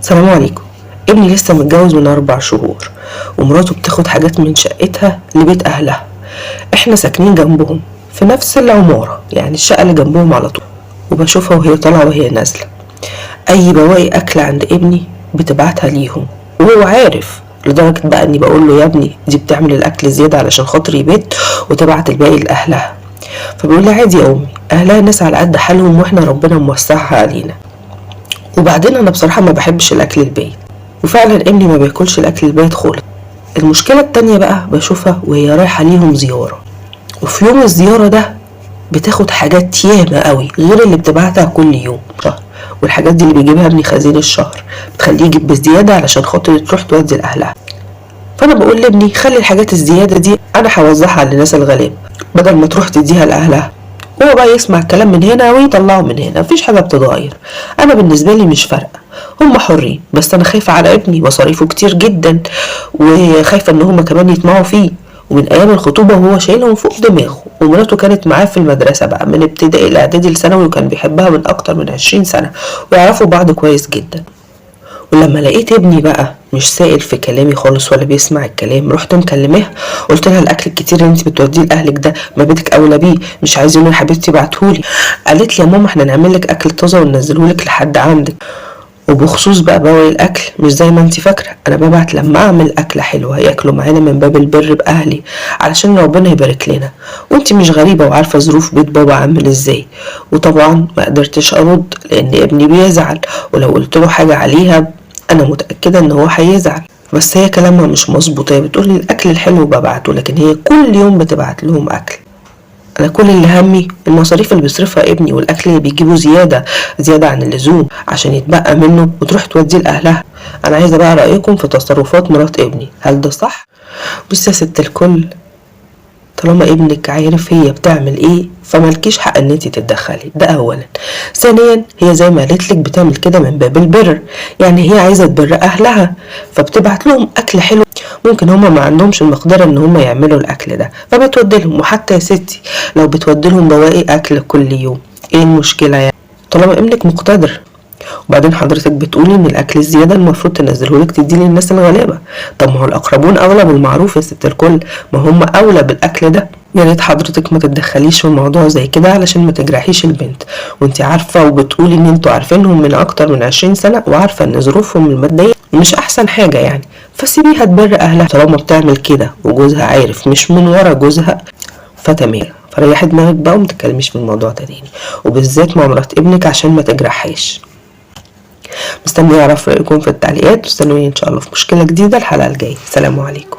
السلام عليكم. ابني لسه متجوز من 4 شهور، ومراته بتاخد حاجات من شقتها لبيت اهلها. احنا ساكنين جنبهم في نفس العمارة، يعني الشقة اللي جنبهم على طول، وبشوفها وهي طالعة وهي نازلة. اي بواقي اكل عند ابني بتبعتها ليهم، وهو عارف، لدرجة بقى اني بقول له يا ابني دي بتعمل الاكل زيادة علشان خاطر يبيت وتبعت الباقي لاهلها. فبيقول لي عادي يا امي، اهلها ناس على قد حالهم واحنا ربنا موسعها علينا. وبعدين انا بصراحة ما بحبش الاكل البايت، وفعلا ابني ما بياكلش الاكل البايت خالص. المشكلة التانية بقى بشوفها وهي رايحة ليهم زيارة، وفي يوم الزيارة ده بتاخد حاجات ياما قوي غير اللي بتبعتها كل يوم شهر، والحاجات دي اللي بيجيبها ابني خزين الشهر بتخليه يجيب بزيادة علشان خاطر تروح تودي لأهلها. فأنا بقول لابني خلي الحاجات الزيادة دي أنا هوزعها على الناس الغلابة بدل ما تروح تديها لأهلها. هو بقى يسمع الكلام من هنا ويطلعه من هنا، مفيش حاجة بتتغير. أنا بالنسبة لي مش فارقة، هم حرين، بس أنا خايفة على ابني، مصاريفه كتير جدا، وخايفة إن هم كمان يطمعوا فيه. ومن أيام الخطوبة وهو شايلهم فوق دماغه، ومراته كانت معاه في المدرسة بقى من ابتدائي لإعدادي لثانوي، وكان بيحبها من أكتر من 20 سنة، ويعرفوا بعض كويس جدا. ولما لقيت ابني بقى مش سائل في كلامي خالص ولا بيسمع الكلام، رحت مكلماها قلت لها الاكل الكتير اللي انت بتوديه لاهلك ده ما بدك اولى بيه، مش عايزينه يا حبيبتي ابعتهولي. قالت لي يا ماما احنا نعمل لك اكل طازه وننزلهولك لحد عندك. وبخصوص بقى بواقي الاكل، مش زي ما انت فاكره، انا ببعت لما اعمل اكله حلوه ياكلوا معانا من باب البر باهلي علشان ربنا يبارك لنا. وانت مش غريبه وعارفه ظروف بيت بابا عامل ازاي. وطبعا ما قدرتش ارد لان ابني بيزعل، ولو قلت له حاجه عليها انا متاكده ان هو هيزعل. بس هي كلامها مش مظبوط، هي بتقولي الاكل الحلو ببعته، لكن هي كل يوم بتبعت لهم اكل. انا كل اللي همي المصاريف اللي بيصرفها ابني والاكل اللي بيجيبه زياده عن اللزوم عشان يتبقى منه وتروح توديه لاهلها. انا عايزه بقى رايكم في تصرفات مرات ابني، هل ده صح؟ بص يا ست الكل، طالما ابنك عارف هي بتعمل ايه فمالكيش حق ان انت تتدخلي، ده اولا. ثانيا هي زي ما قالت لك بتعمل كده من باب البر، يعني هي عايزه تبر اهلها فبتبعت لهم اكل حلو، ممكن هما ما عندهمش المقدره ان هما يعملوا الاكل ده فبتودلهم. وحتى يا ستي لو بتودلهم بواقي اكل كل يوم ايه المشكله يعني طالما ابنك مقتدر؟ وبعدين حضرتك بتقولي ان الاكل الزياده المفروض تنزلهولك تديه للناس الغلابه. طب ما هو الاقربون اولى بالمعروف يا ست الكل، ما هم اولى بالاكل ده. يا ريت حضرتك ما تتدخليش في موضوع زي كده علشان ما تجرحيش البنت، وانت عارفه وبتقولي ان انتوا عارفينهم من اكتر من 20 سنه وعارفه ان ظروفهم الماديه مش احسن حاجه يعني، فسيبيها تبر اهلها طالما بتعمل كده وجوزها عارف مش من ورا جوزها فتمام. فريحي دماغك بقى ومتكلميش في الموضوع ده تاني، وبالذات مع مرات ابنك عشان ما تجرحهاش. مستني اعرف رايكم في التعليقات، واستنوني ان شاء الله في مشكله جديده الحلقه الجايه. سلام عليكم.